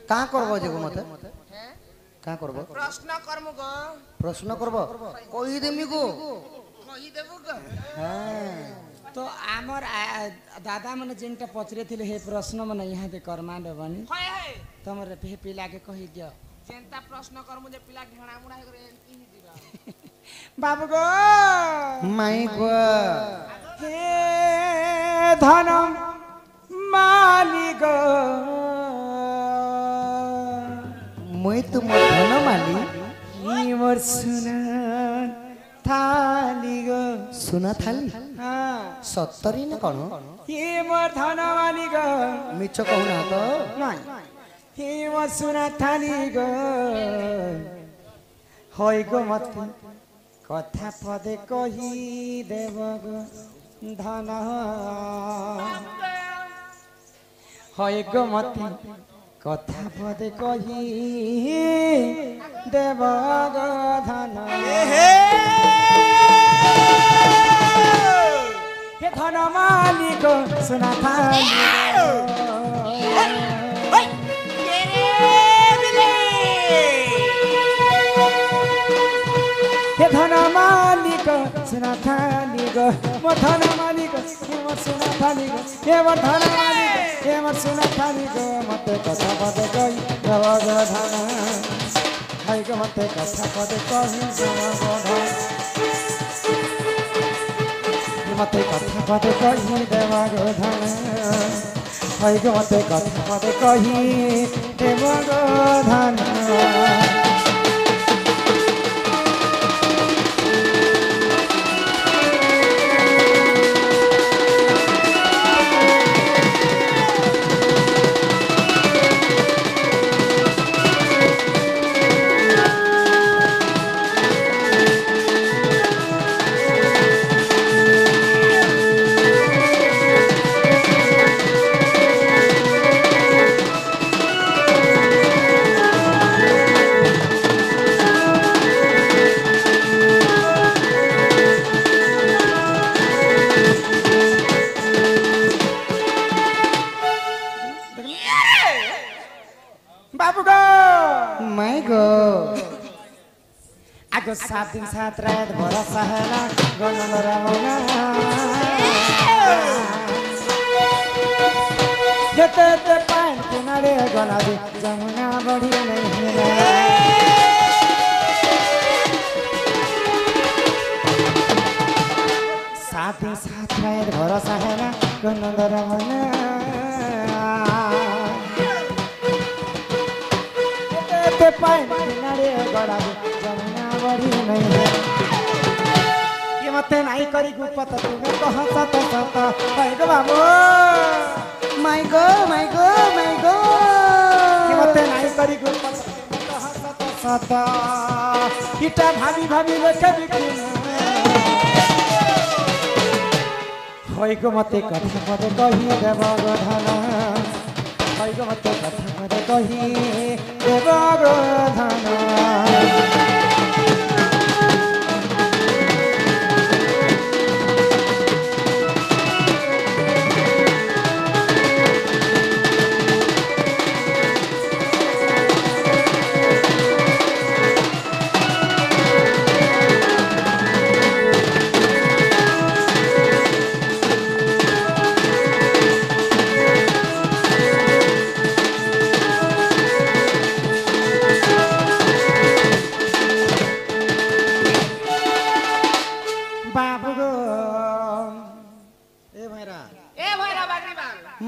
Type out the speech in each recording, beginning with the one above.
का करबो जे मते का करबो प्रश्न करबो कहि देमी को हां तो आमर दादा मन जेनटा पचरे थिले हे प्रश्न मन यहाँ दे कर्मा देबनी तमरे पे पिला के कहि दियो जेनता प्रश्न कर मुझे पिला ढेणा मुडा करे एंती ही दिरा बाबू गो माई गो हे धन मालिक मुई तुम धन माली ही मोर सुना थाली गो सुना थाली हां सत्तरी न कोन हे मोर धन मालिक मिछ कहना तो नहीं हे मोर सुना थाली गो होय गो मते कथा पदे कही देव गो धन होय गो मते कथा पदे कही देव गो धन हे धन मालिक सुना थाली हे धन मालिक सुना थाली गो मो धन मालिक हे मोर सुना थाली गो हे मोर धन मालिक हे मोर सुना थाली गो मते कथा पदे कही देव गो धन हाय गो मते कथा पदे कही देव गो धन मते कथा पदे कही देव गो धन हाय गो मते कथा पदे कही देव गो धन बाबू गो माई गो आगो 7 दिन 7 रात भरोसा है ना गनल रामना जते ते पान किनारे गला दे जमुना बड़ी नहीं है 7 दिन 7 रात भरोसा है ना गनल रामना ते पाए किनारे गड़ा जमुना बड़ी नहीं है ये मते नहीं करी गुपत तुम्हें कह सत सत भाई गो बाबू माई गो माई गो माई गो ये मते नहीं करी गुपत कह सत सत इटा भाभी भाभी लेके बिकिन होय गो मते कथा पदे कही देव गो धन होय गो मते कथा पदे कही देव गो धन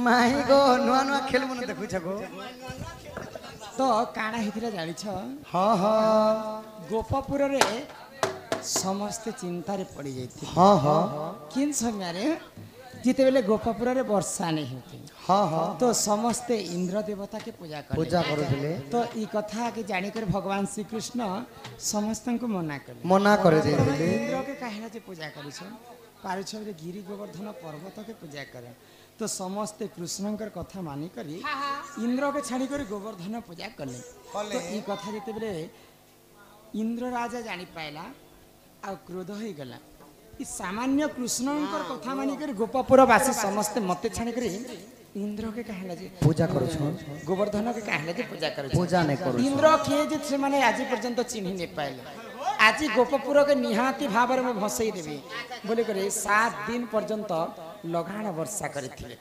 माई गो नुआ नुआ खेल मन देखु छको तो काना हिथिला जानि छ हां हां गोपपुर रे समस्त चिंता रे पड़ी जाइथि हां हां किन समय रे जिते बेले गोपपुर रे वर्षा नहीं होती हां हां तो समस्त इंद्र देवता के पूजा करथिले तो ई कथा के जानि कर भगवान श्री कृष्ण समस्त को मना करे देथिले इंद्र के कहला जे पूजा करि छ पारिछव रे गिरी गोवर्धन पर्वत के पूजा करे तो समस्त कृष्णकर कथा मानि करी इंद्र के छाड़ी कर गोवर्धन पूजा कले तो ई कथा जेते बेले इंद्र राजा जानि पाइला आ क्रोध होई गला ई सामान्य कृष्णकर कथा मानि कर गोपपुर वासी समस्त मते छाणी करी इंद्र के कहला जे पूजा करू छ गोवर्धन के कहला जे पूजा करे पूजा नहीं करू इंद्र किए जे से माने आज पर्यंत चिन्ह नहीं पाइले आज गोपपुर के निहाती भाव में भसई देबी बोले करे 7 दिन पर्यंत लगाण वर्षा करथिले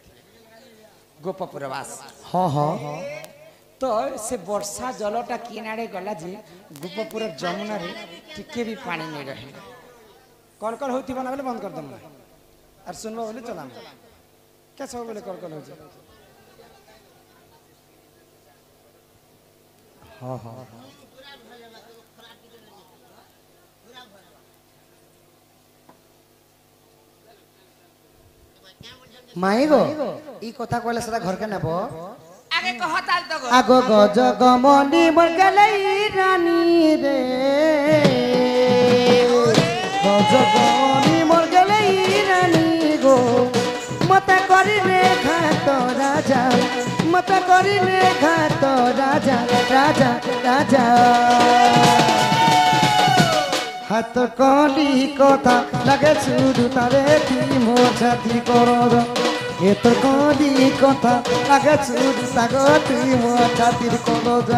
गोपपुरवास हाँ हाँ तो से वर्षा जलटा किनारे गला जे गोपपुर जमुना रे टिके भी पानी नहीं रहे कल कल होती बना बोले बंद कर दम और सुनबा बोले चलाम क्या सब बोले कल कल हो जाए हाँ हाँ माई गो ई कथा कहले सदा घर के नेबो आगे कह ताल तो गो आगो गज गमनी मर गलई रानी रे गज गमनी मर गलई रानी गो मत करी रे घाट राजा मत करी रे घाट राजा राजा राजा हाथ कली कथा लगे सुरु तारे ती मोछाती करद ए तो कली कथा लगे सुरु तागती मोछाती करद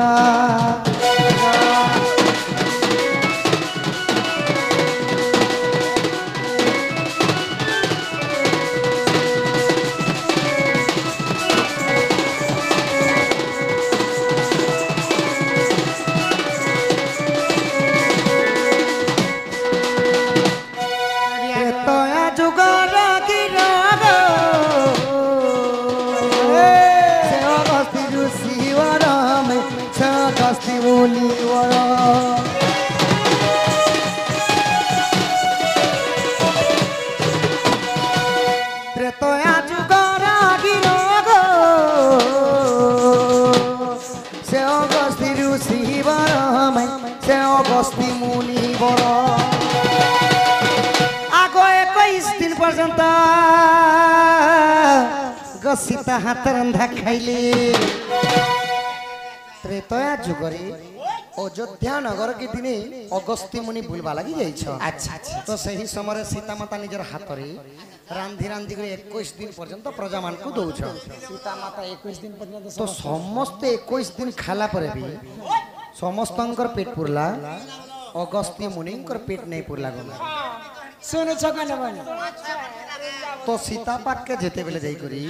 सीता हाथ रंधा खाइले त्रेतया जुगरे अयोध्या नगर के दिने अगस्त्य मुनि बुलवा लगी जाई छ अच्छा तो सही समय सीता माता निजर हाथ रे रांधी रांधी करे 21 दिन पर्यंत प्रजा मान को दउ छ सीता माता 21 दिन पर्यंत तो समस्त 21 दिन खाला पर भी समस्तंकर पेट पुरला अगस्त्य मुनिंकर पेट नहीं पुरला गला सुन छ कने बने तो सीता पाक के जेते बेले जाई करी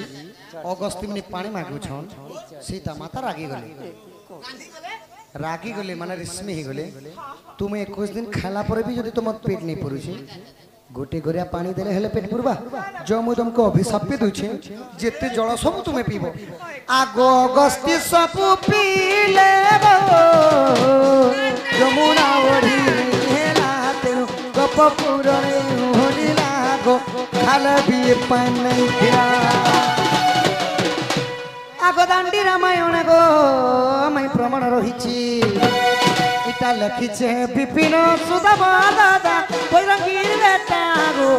अगस्त्य मुनि पानी मागु छन सीता माता रागी गले माने रिस्मी ही गले तुम 21 दिन खाला पर भी जदि तुम पेट नहीं पुरुछि गोटे गरिया पानी देले हेले पेट पुरबा जो मु तुमको अभिशाप पे दुछे जेते जल सब तुमे पीबो आगो अगस्त्य सब पी लेबो जमुना ओढ़ी हेला तेनु गोपपुर रे होली लागो खाला भी पानी दिया आगो दांडी रामायण गो मैं प्रमाण रहिछि इटा लखिछे विपिन सुदामा दादा बैरंगी बेटा गो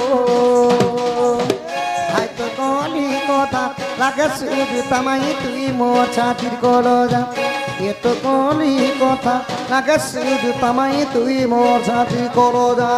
हाय तो कोनी कथा लागे सुदु तमाई तुई मो छातिर कलजा ये तो कोनी कथा लागे सुदु तमाई तुई मो छातिर कलजा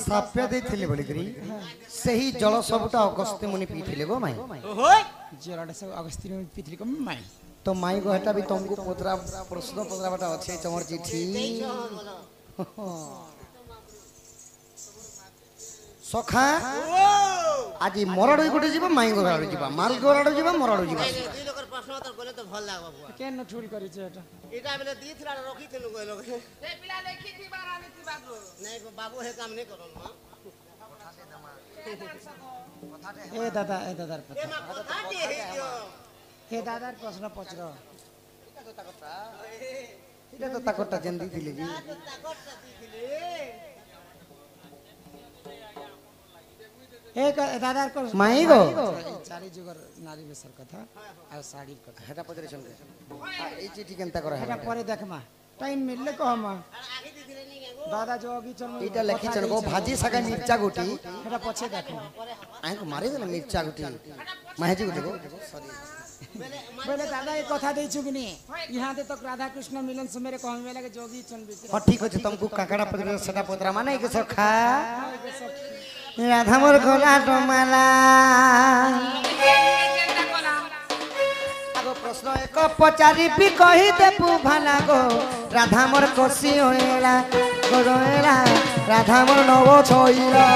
साप्य देथिले बोली करी सही जल सबटा अगस्त्य मुनि पीथिले गो माई ओहोय जलटा सब अगस्त्य मुनि पीथिले को माई तो माई को हटा भी तुमको पोतरा प्रश्न पोतरा बटा अच्छे चमर चिठी सखा आज मरड़ गुटे जीवा माई को गाड़ जीवा माल को गाड़ जीवा मरड़ जीवा दुई लोकर प्रश्न उत्तर कोले तो भल लागबो केन ठुल करी छ एटा एटा बेले दी थिला रखी थिलु गय लोग ते पिला लेखी थी बारानी थी बाबू नहीं बाबू हे काम नहीं करन मां এ দাদা এ দাদার এ মা কথা দিয়ে হেইও এ দাদার প্রশ্ন পচর এটা তো তাকরটা জেন্দি দিলে কি তাকরটা দিছিলে দাদার মাই গো চারি যুগর নারী বেশর কথা আর শাড়ির কথা হেটা পদরে সঙ্গে এই চিঠি কেনতা করা এটা পরে দেখ মা টাইম মিললে কহ মা আগে দিছিলে নি গো দাদা যোগী চর্ম এটা লেখিছেন গো ভাজি শাকা মির্চা গুটি এটা পছে দেখো আইকো মারি দেন মির্চা গুটি মাহেজি গুটি গো সরি বলে দাদা এই কথা দেইছু কি নি ইহাতে তো রাধা কৃষ্ণ মিलन सुमेरे कहमे लगे जोगी चन बितर हाँ ठीक अच्छे तुमको काकड़ा पत्र सटा पत्रा माने के सखा राधा मोर गला टमाला आगो प्रश्न एक पचारि भी कही देबु भाला गो राधा मोर कोसी होएला गोरोएला राधा मोर नवो छोइला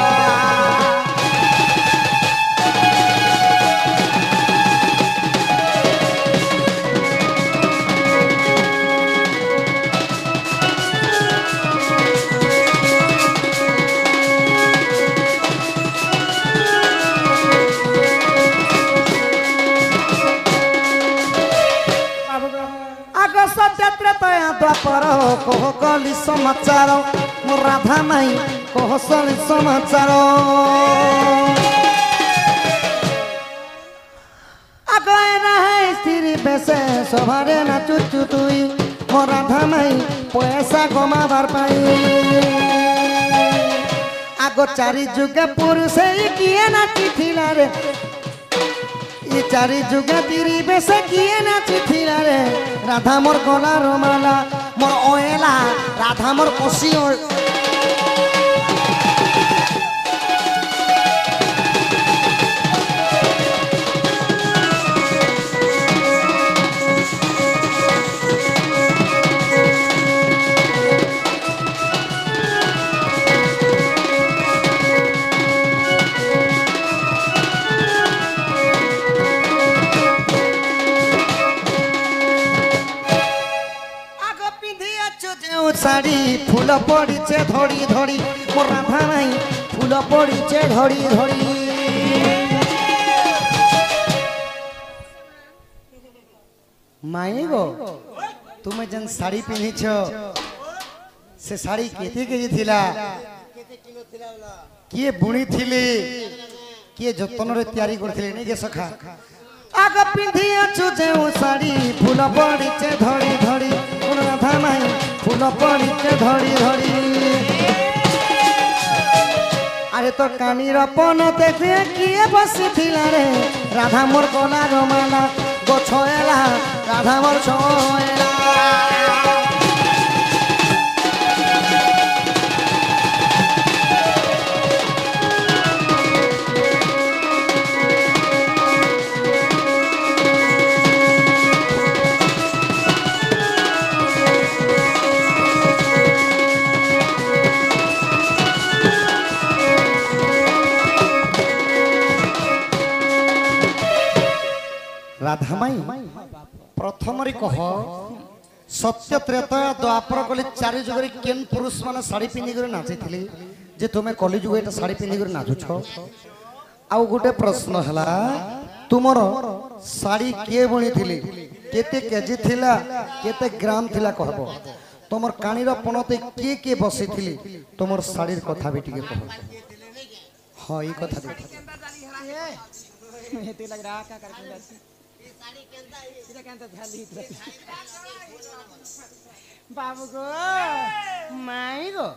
द्वापर कह कली समाचार मो राधा माई कह सली समाचार आगे ना स्त्री बेसे सभारे ना चुचु तुई मो राधा माई पैसा कमाबार पाई आगो चारि जुगे पुरुष किए ना चिथिला रे ये चारि जुगे तिरी बेसे किए ना चिथिला रे राधा मोर गला रमाला मोर ओएला राधा मोर कोसी শাড়ি ফুল পড়িছে ধরি ধরি মোর রাধা নাই ফুল পড়িছে ধরি ধরি মাই গো তুমি যেন শাড়ি পিঁধিছ সে শাড়ি কেতে কেজি থিলা কেতে কিলো থিলা বলা কিয়ে বুଣି থিলে কিয়ে যত্ନରେ তৈয়ারি করছিলে নি গে সখা আগ পিঁধি আছু যে শাড়ি ফুল পড়িছে ধরি ধরি মোর রাধা নাই ফুল পড়িছে ধরি ধরি আরে তো কানির পন দেখে কিয়ে বসিছিলা রে রাধা মোর গলা রমালা গছ এলা রাধা মোর ছয়লা রাধামাই প্রথমরে কহ সত্য ত্রেতা দ্বাপর কলি চারি যুগরে কেন পুরুষ মানে শাড়ি পিন্ধি করে নাচিଥିଲେ যে তুমি কলি যুগ এটা শাড়ি পিন্ধি করে নাচুছ আউ গোটে প্রশ্ন হেলা তুমর শাড়ি কে বুଣିଥିଲେ কেতে কেজি থিলা কেতে গ্রাম থিলা কহব তোমার কানির পণতে কে কে বসিଥିଲେ তোমার শাড়ির কথা বি টিকে কহ হ্যাঁ এই কথা দেখি ते लग रहा क्या करके जाती এই শাড়ি কেনতা इधर कहता थाली बाबू को মাই গো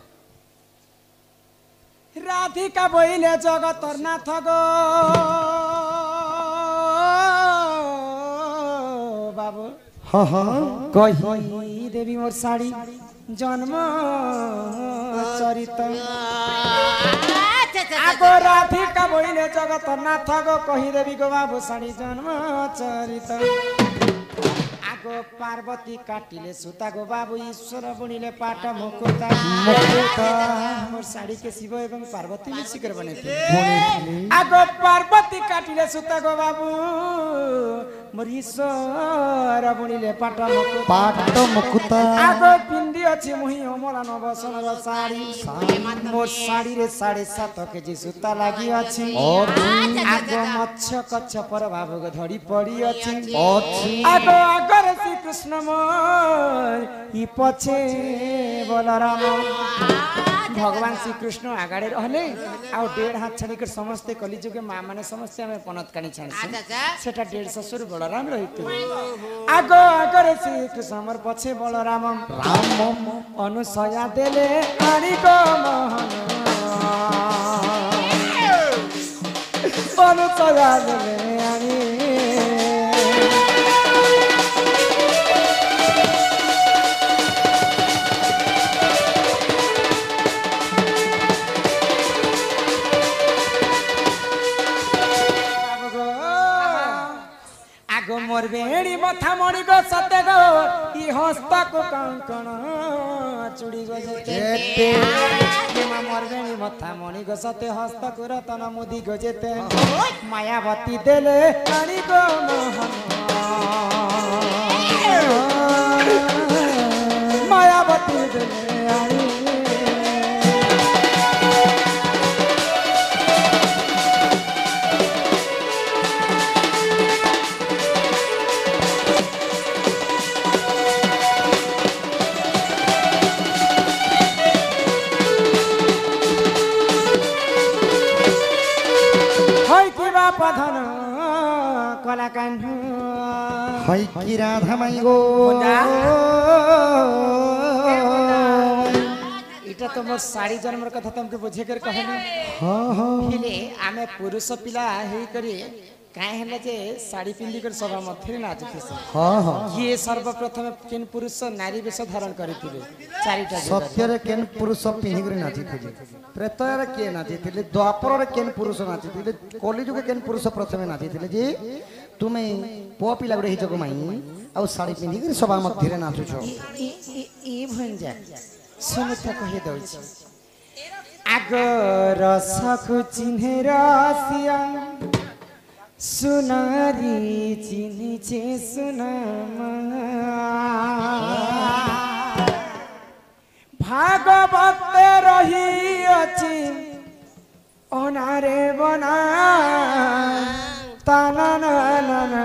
राधिका बोइले जगत नाथ गो बाबू हाँ हाँ कही देवी मोर साड़ी जन्म चरित आगो राधिका बोइले जगत नाथ गो कही देवी गो बाबू साड़ी जन्म चरित आगो पार्वती काटिले सुता गो बाबू ईश्वर बुनिले पाट मुकुता मोर साड़ी के शिव एवं पार्वती मिशिकर बनेथे आगो पार्वती काटिले सुता गो बाबू मोर ईश्वर बुनिले पाट मुकुता पाट मुकुता आगो पिंडी ଅଛି ମୁହିଁ ଅମରା ନବସନର ଶାଢ଼ୀ ମୋ ଶାଢ଼ୀରେ 7.5 କେଜି ସୂତା ଲାଗି ଅଛି ଆଗ ମଛ କଛ ପର ଭାବକୁ ଧରି ପଡ଼ି ଅଛି ଆଗ ଆଗରେ ଶ୍ରୀକୃଷ୍ଣ ମୋର ଇ ପଛେ ବଲରାମ भगवान श्री कृष्ण आगाड़े रहले आउ 1.5 हाथ छाड़ी कर समस्ते कलिजुगे माँ माने समस्ते हमें पनत कानी छाड़सी सेटा 1.5 ससुर बलराम रहितु आगो आगरे श्री कृष्ण हमर पछे बलराम राम अनुसया देले आनी को मोहन अनुसया देले आनी मोर बेड़ी मथा मणि गो सते गो ई हस्त को कंकण चुड़ी गो जेते मोर बेड़ी मथा मणि गो सते हस्त को रतन मुदी गो जेते मायावती देले आनी गो मोहन मायावती देले आनी पधन कलाकान्ड हई की राधा माई गो इटा तो मोर साड़ी जन्मर कथा तुमके बुझे कर कहनी हाँ हाँ हेले आमे पुरुष पिला हेई करी काहे हला जे साड़ी पिंदी कर सभा मथरे नाचते हाँ हाँ ये सर्वप्रथम केन पुरुष नारी वेश धारण करिथिले चारिटा सत्य रे केन पुरुष पिंदी कर नाची थे त्रेता रे के नाची थे द्वापर रे केन पुरुष नाची थे कलिजुग केन पुरुष प्रथमे नाची थे जे तुमे पो पिला गुडे हिजको माई आ साड़ी पिंदी कर सभा मथरे नाचु छ ई भंजा सुन त कहि दउछि आगो रसखु चिन्हे रसिया सुनारी चिनी चे सुनामा भागवत रही अछि अनारे बना ताना ना ना ना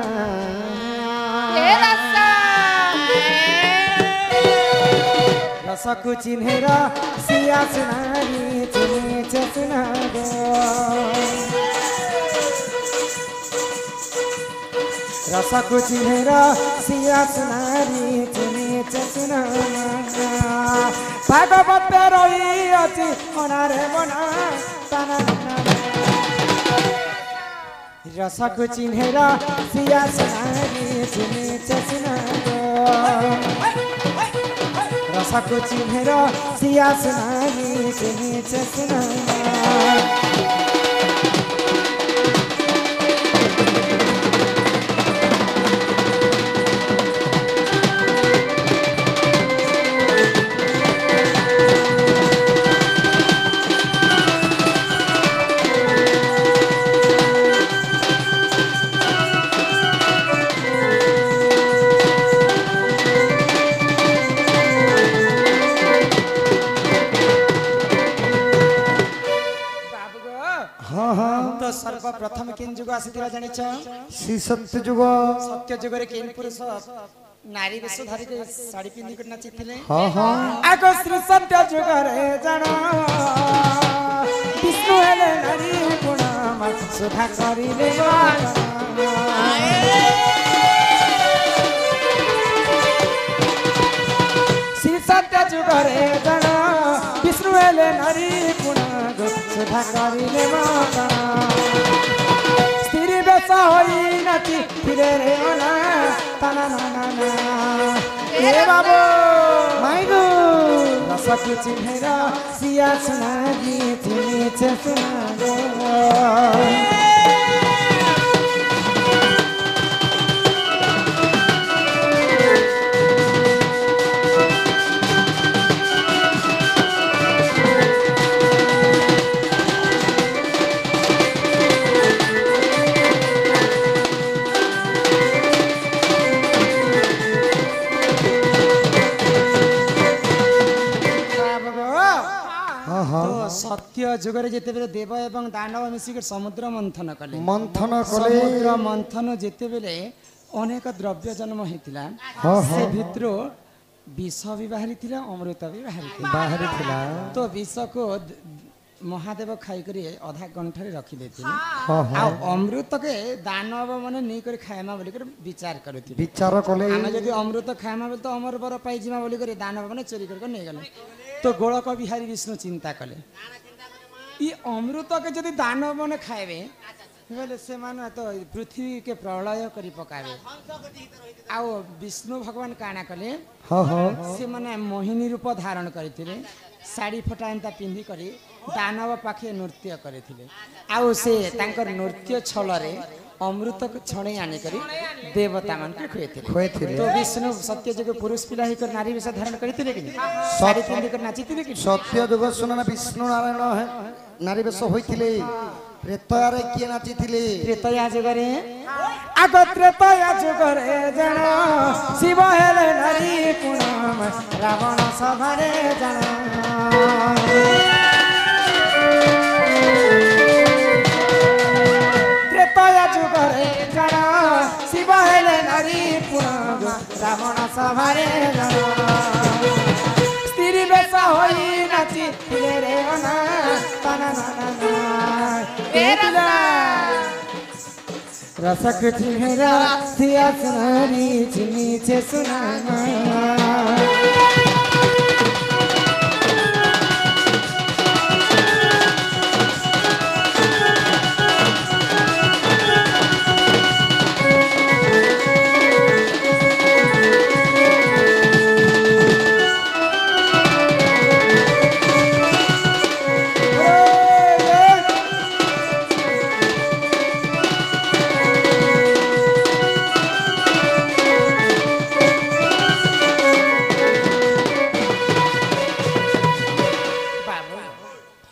रसकु चिन्हेरा सिया सुनारी चिनी चे सुनागो रसकु चिन्हेरा सिया सुनारी चिनी चुना भागवत रही अछि अनारे बना ताना रसकु चिन्हेरा सिया सुनारी चिनी चुना रसकु चिन्हेरा सिया सुनारी चिनी चुना सर्वप्रथम केन जुग आसीथिला जानिछ श्री सत्य जुग रे केन पुरुष नारी वेश धारी के साड़ी पिंदी कर नाचिथिले हाँ हाँ आगो श्री सत्य जुग रे जाना विष्णु हेले नारी गुण सुधा करिले श्री सत्य जुग रे जाना विष्णु हेले नारी गुण सुधा करिले स्त्री बेस होई नाची फिरे रे ओना ताना ना ना ना ए बाबू माइगो रसकु चिन्हेरा सिया सुनागी चिनी चे सुनागो ସତ୍ୟ ଯୁଗରେ ଯେତେବେଳେ ଦେବ ଏବଂ ଦାନବ ମିଶିକି ସମୁଦ୍ର ମନ୍ଥନ କଲେ ମନ୍ଥନ କଲେ ସମୁଦ୍ର ମନ୍ଥନ ଯେତେବେଳେ ଅନେକ ଦ୍ରବ୍ୟ ଜନ୍ମ ହେଇଥିଲା ସେ ଭିତରୁ ବିଷ ବି ବାହାରିଥିଲା ଅମୃତ ବି ବାହାରିଥିଲା ବାହାରିଥିଲା ତ ବିଷକୁ ମହାଦେବ ଖାଇକରି ଅଧା ଗଣ୍ଠରେ ରଖିଦେଇଥିଲେ ହଁ ହଁ ଆଉ ଅମୃତକେ ଦାନବ ମାନେ ନେଇକରି ଖାଇମା ବୋଲିକରି ବିଚାର କରୁଥିଲେ ବିଚାର କଲେ ଆମେ ଯଦି ଅମୃତ ଖାଇମା ବୋଲେ ତ ଅମର ବର ପାଇଯିମା ବୋଲିକରି ଦାନବ ମାନେ ଚୋରି କରିକି ନେଇଗଲେ ତ ଗୋଳକ ବିହାରୀ ବିଷ୍ଣୁ ଚିନ୍ତା କଲେ ଇ ଅମୃତକେ ଯଦି ଦାନବ ମାନେ ଖାଇବେ ବୋଲେ ସେମାନେ ତ ପୃଥିବୀକେ ପ୍ରଳୟ କରି ପକାବେ ଆଉ ବିଷ୍ଣୁ ଭଗବାନ କାଣା କଲେ ହଁ ହଁ ସେମାନେ ମୋହିନୀ ରୂପ ଧାରଣ କରିଥିଲେ ଶାଢ଼ୀ ଫଟା ଏନ୍ତା ପିନ୍ଧିକରି ଦାନବ ପାଖେ ନୃତ୍ୟ କରିଥିଲେ ଆଉ ସେ ତାଙ୍କର ନୃତ୍ୟ ଛଳରେ ଅମୃତକୁ ଛଣେଇ ଆଣିକରି ଦେବତା ମାନଙ୍କୁ ଖୁଏଇଥିଲେ ଖୁଏଇଥିଲେ। ତ ବିଷ୍ଣୁ ସତ୍ୟ ଯୁଗ ପୁରୁଷ ପିଲା ହେଇକରି ନାରୀ ବେଶ ଧାରଣ କରିଥିଲେ କି ଶାଢ଼ୀ ପିନ୍ଧିକରି ନାଚିଥିଲେ କି ସତ୍ୟ ଯୁଗ ସୁନା ବିଷ୍ଣୁ ନାରାୟଣ ନାରୀ ବେଶ ହୋଇଥିଲେ ତ୍ରେତୟାରେ କିଏ ନାଚିଥିଲେ ତ୍ରେତୟା ଯୁଗରେ ଆଗ ତ୍ରେତୟା ଯୁଗରେ ଜଣ ଶିବ ହେଲେ ନାରୀ ପୁନମ ରାବଣ ସଭାରେ ଜଣ ତ୍ରେତୟା ଯୁଗରେ ଜଣ ଶିବ ହେଲେ ନାରୀ ପୁନମ ରାବଣ ସଭାରେ ଜଣ ସ୍ତ୍ରୀ ବେଶ ହୋଇ ନାଚିଥିଲେ ରେ ଅନା रसक चेहरा सिया सुनारी चिनी छे सुनाना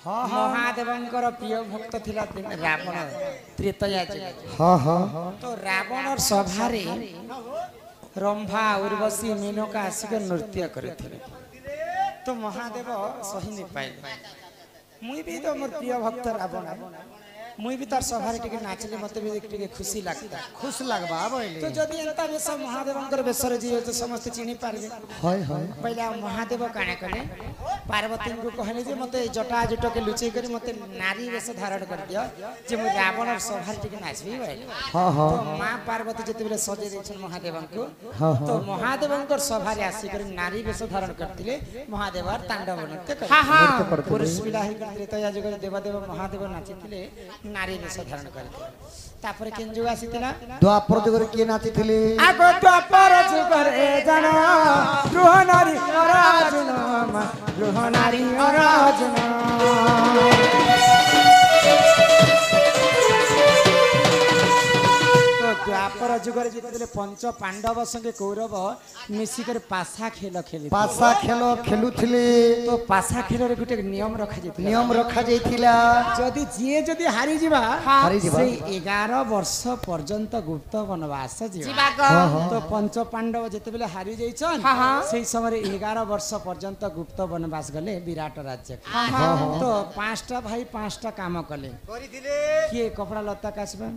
महादेवଙ୍କର ପ୍ରିୟ ଭକ୍ତ ଥିଲା ରାବଣ ତ୍ରେତୟା ଯୁଗ ହଁ ହଁ ତ ରାବଣର ସଭାରେ ରମ୍ଭା ଉର୍ବଶୀ ମେନକା ଆସିକି ନୃତ୍ୟ କରିଥିଲେ ତ ମହାଦେବ ସହି ନି ପାଇଲେ ମୁଇଁ ବି ତ ମୋର ପ୍ରିୟ ଭକ୍ତ ରାବଣ ମୁଇଁ ବି ତାର ସଭାରେ ଟିକେ ନାଚିଲେ ମତେ ବି ଟିକେ ଖୁସି ଲାଗତା खुश लगवा बोले ତ ଯଦି ଏନ୍ତା ବେଶ ମହାଦେବଙ୍କର ବେଶରେ ଯିଏ ତ ସମସ୍ତେ ଚିହ୍ନି ପାରିବେ हाय हाय पहले महादेव काणे कले पार्वती को कहले जे मते जटा जट के लुचै करी मते नारी वेश धारण कर दियो जे मु रावण सभार टिके नाचबी भाई हाँ हाँ तो मां पार्वती जते बेले सजे दैछन महादेव को हाँ तो हाँ महादेवंकर सभारे आसी करी नारी वेश धारण करथिले महादेवर तांडव नृत्य कर नृत्य करथिले। पुरुष पिला ही त्रेतया जुग देवदेव महादेव नाचिथिले नारी वेश धारण करथिले तापर केन जुग आसीतिला द्वापर जुग किए नाचिथिले आग द्वापर जुगरे जन गृह नारी अराजन गृह नारी अराजन द्वापर जुगरे जेतेले पंच पांडव संगे कौरव मिसिकर पासा खेल खेली पासा खेल खेलुथिले तो पासा खेल रे गुटे नियम रखा जेते नियम रखा जाइथिला जदि जिए जदि हारी जिबा हारी जिबा। से 11 वर्ष पर्यंत गुप्त वनवास जिबा हाँ, हाँ। तो पंच पांडव जेते बेले हारी जाइछन सेही समय 11 वर्ष पर्यंत गुप्त वनवास गले विराट राज्य तो पांचटा भाई पांचटा काम कले किए कपड़ा लत्ता कासबा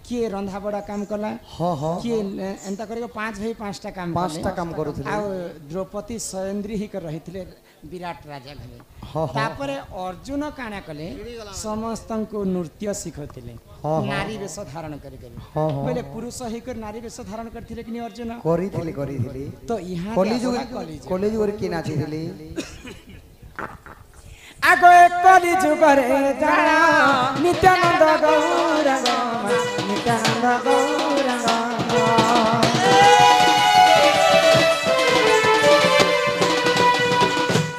किए रंधा बड़ा काम कला हाँ हाँ किए एंता करके पांच भाई पांचटा काम पांचटा काम करुथिले। आ द्रौपदी सयेंद्री ही कर रहिथिले विराट राजा घरे हाँ, हाँ। तापरे अर्जुन काना कले समस्तंको नृत्य सिखथिले हाँ, हाँ। नारी वेश धारण करी करी हाँ, हाँ। पहले पुरुष ही कर नारी वेश धारण करथिले कि अर्जुन करिथिले तो यहाँ कलिजुग कलिजुग किए नाचिथिले आगो कलि जुगरे जाना नित्यानंद गौरंग नित्यानंद गौरंग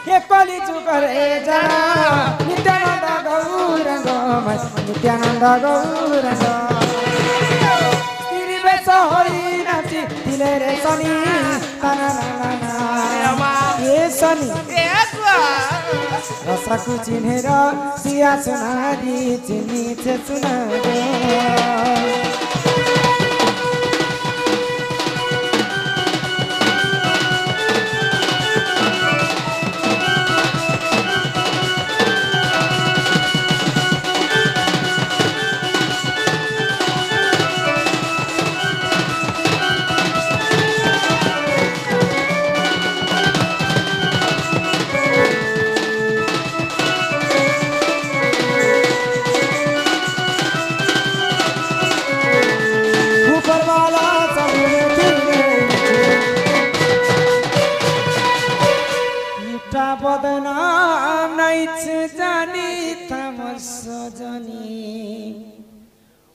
हे कलि जुगरे जाना नित्यानंद गौरंग नित्यानंद गौरंग स्त्री बेश होई नाची दिले रे सनी ना ये सनी रसकु चिन्हेर सिया सुनारी चिनी छे सुनारे ऊपर वाला सब इटा बदनाम नहीं जानी तमर सजनी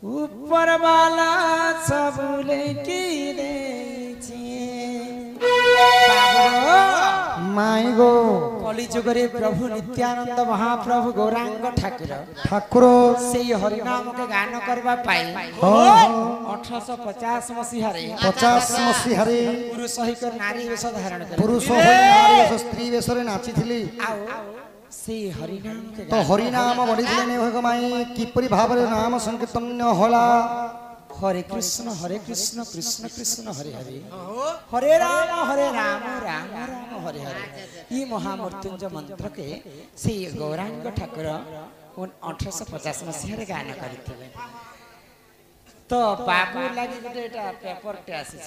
ऊपर वाला सब लेके माई गो कली जुगरे प्रभु नित्यानंद महाप्रभु गौरांग ठाकुर ठाकुर से हरिनाम के गान करबा पाई हाँ 1850 मसीहारे 50 मसीहारे पुरुष सहित नारी वेश धारण कर पुरुष होई नारी वेश स्त्री वेशरे नाचिथिली से हरिनाम के तो हरिनाम बढिथिले ने होय माई किपरि भाबरे नाम संकीर्तन होला हरे कृष्ण कृष्ण कृष्ण हरे हरे हरे राम राम राम हरे हरे ये महामृत्युंजय मंत्र के से गौरांग ठाकुर 1850 मसीह गान करते तो बाबू लगी गोटे पेपर टे आसी